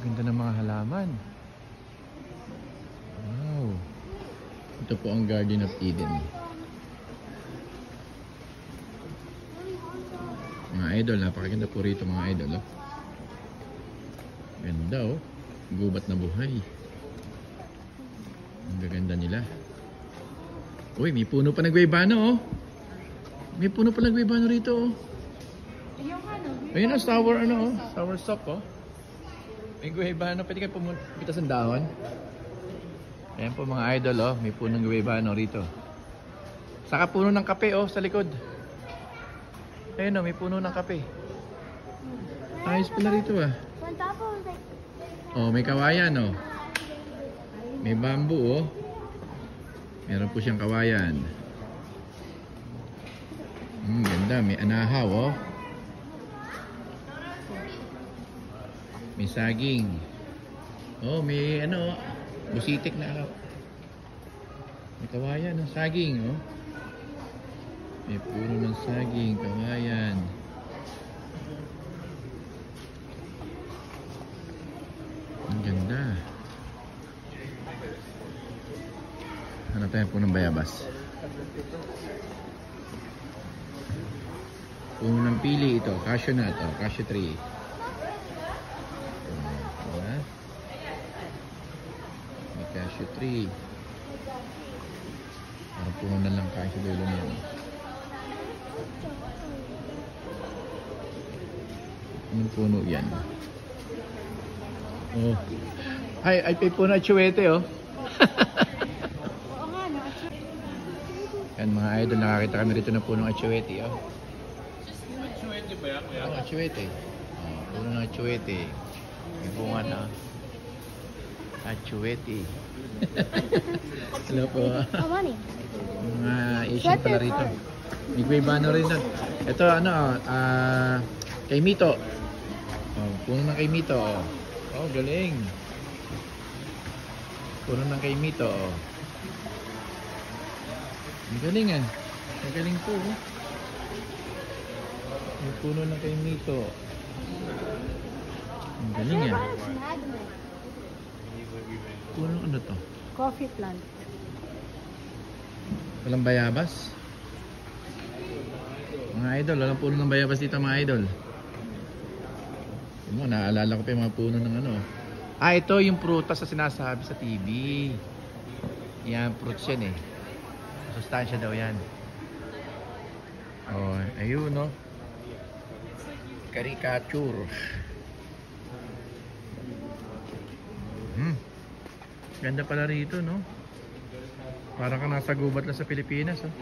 Ganda ng mga halaman. Wow. Ito po ang Garden of Eden. Mga idol, napakaganda po rito mga idol. Oh. Ganda oh. Gubat na buhay. Ang gaganda nila. Uy, may puno pa nagwaybano oh. May puno pa nagwaybano rito oh. Ayun ang sour ano oh. Sour soap oh. May guwaybano. Pwede kayo pumunta sa dahon. Ayan po mga idol oh. May punong guwaybano rito. Saka puno ng kape oh sa likod. Ayun oh, may puno ng kape. Ayos pala rito ah. Oh, may kawayan oh. May bamboo oh. Meron po siyang kawayan. Ganda, may anahaw oh. May saging. Oh, may ano, busitik na. May kawayan ng saging oh. May puno ng saging, kawayan. Ang ganda. Hanap tayo po ng bayabas. Puno ng pili ito, cashew nut, oh, cashew tree. Diba? May cashew tree. Parang puno na lang cashew dulo niya. Anong puno yan? Oh. Ay puno at chuwete oh. Yan mga idol, nakakita kami rito ng punong atsuete oh. Atsuete ba yan? Oo, atsuete. Oh, puno ng atsuete. May bunga na. Atsuete. Hello po. Mga Asian pala rito. May guwaybano rin na. Ito ano, kay Mito. Oh, puno ng kay Mito oh. Oh, galing. Puno ng kay Mito oh. Ang galing ah. Ang galing po. Oh. May puno na kay Mito. Ang galing ah. Puno ano to? Coffee plant. Walang bayabas? Mga idol, walang puno ng bayabas dito mga idol. Naalala ko pa yung mga puno ng ano. Ito yung prutas na sinasabi sa TV. Yan, fruits yan eh. Sustansya daw yan. Oh, ayun no. Caricature. Ganda pala rito no. Parang ka nasa gubat lang sa Pilipinas oh.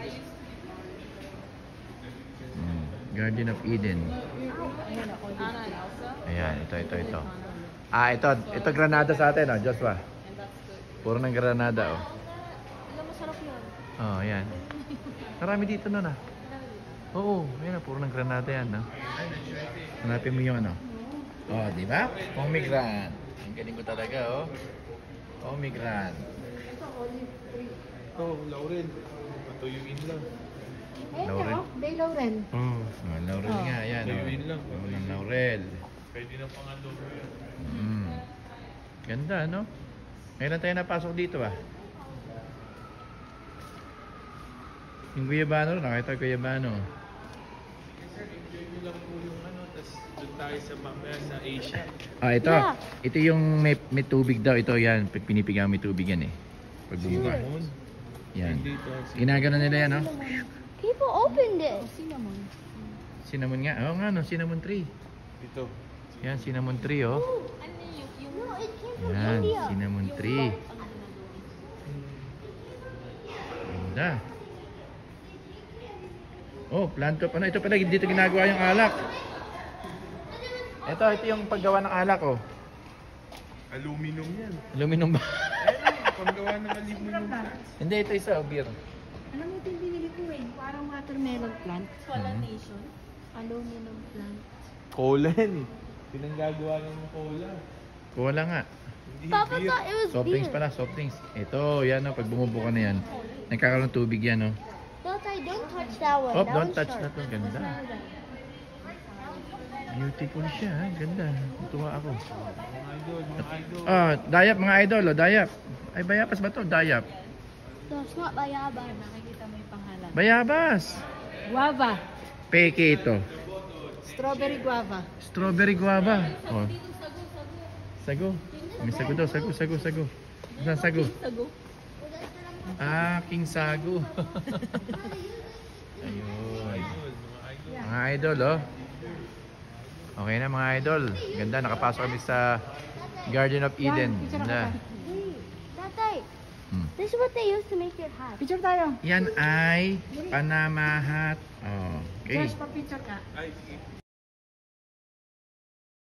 Garden of Eden. Ayan, ito. Ito granada sa atin oh, Joshua. Puro ng granada oh. Oh, ayan. Marami dito nun ah. Oo, ayan, puro ng granada yan. No? Hanapin mo yung ano. Oh, di ba? Pomegranate. Ang galing ko talaga, oh. Pomegranate. Oh, laurel. Patuyuin lang. Laurel. Bay laurel. Oh, laurel nga, ayan. Patuyuin lang. Oh, ng laurel. Pwede na pang adobo yan. Ganda, no? Ngayon tayo napasok dito ah. Yung guyabano, nakita ko guyabano. Enjoy nyo lang po yung ano, tapos doon tayo sa mamaya sa Asia. Ito. Yeah. Ito yung may tubig daw. Ito yan. Pinipigang may tubig yan eh. Pag bumaba. Yan. Ginagano nila yan, no? People opened it. Cinnamon. Cinnamon nga. Oo nga, no? Cinnamon tree. Ito. Yan, cinnamon tree, oh. No, it came from Yan, India. cinnamon tree. Ganda. Oh, plant up. Ano? Ito pala, dito ginagawa yung alak. Ito yung paggawa ng alak, oh. Aluminum yan. Aluminum ba? Paggawa ng aluminum. Hindi, ito isa, oh, beer. Alam mo ito yung binili ko eh. Parang watermelon plant. Nation. Aluminum plant. Cola yan eh. Pinanggagawa ng cola. Wala nga. Hindi Papa beer. thought it was Soft drinks beer. pala, soft drinks. Ito, yan, oh, pag bumubuka na yan. Nagkakaroon ng tubig yan, oh. Tatay, don't touch that one. Oh, That don't one's touch sharp. that one. Ganda. Beautiful siya, ha? Ganda. Tuwa ako. Mga idol, mga idol. Ah, dayap mga idol, oh, dayap. Ay, bayabas ba to? Dayap. That's not bayaba. Nakikita mo yung pangalan. Bayabas. Guava. Peke ito. Strawberry guava. Strawberry guava. Oh. Sago. May sago daw, sago. Saan sago? Sago. Ah, king sago. Ayun. Mga idol. Mga idol, oh. Okay na mga idol. Ganda, nakapasok kami sa Garden of Eden. Ganda. Tatay, Hmm. this is what they use to make your hat. Picture tayo. Yan ay Panama hat. Oh, okay. pa picture ka. Ay, sige.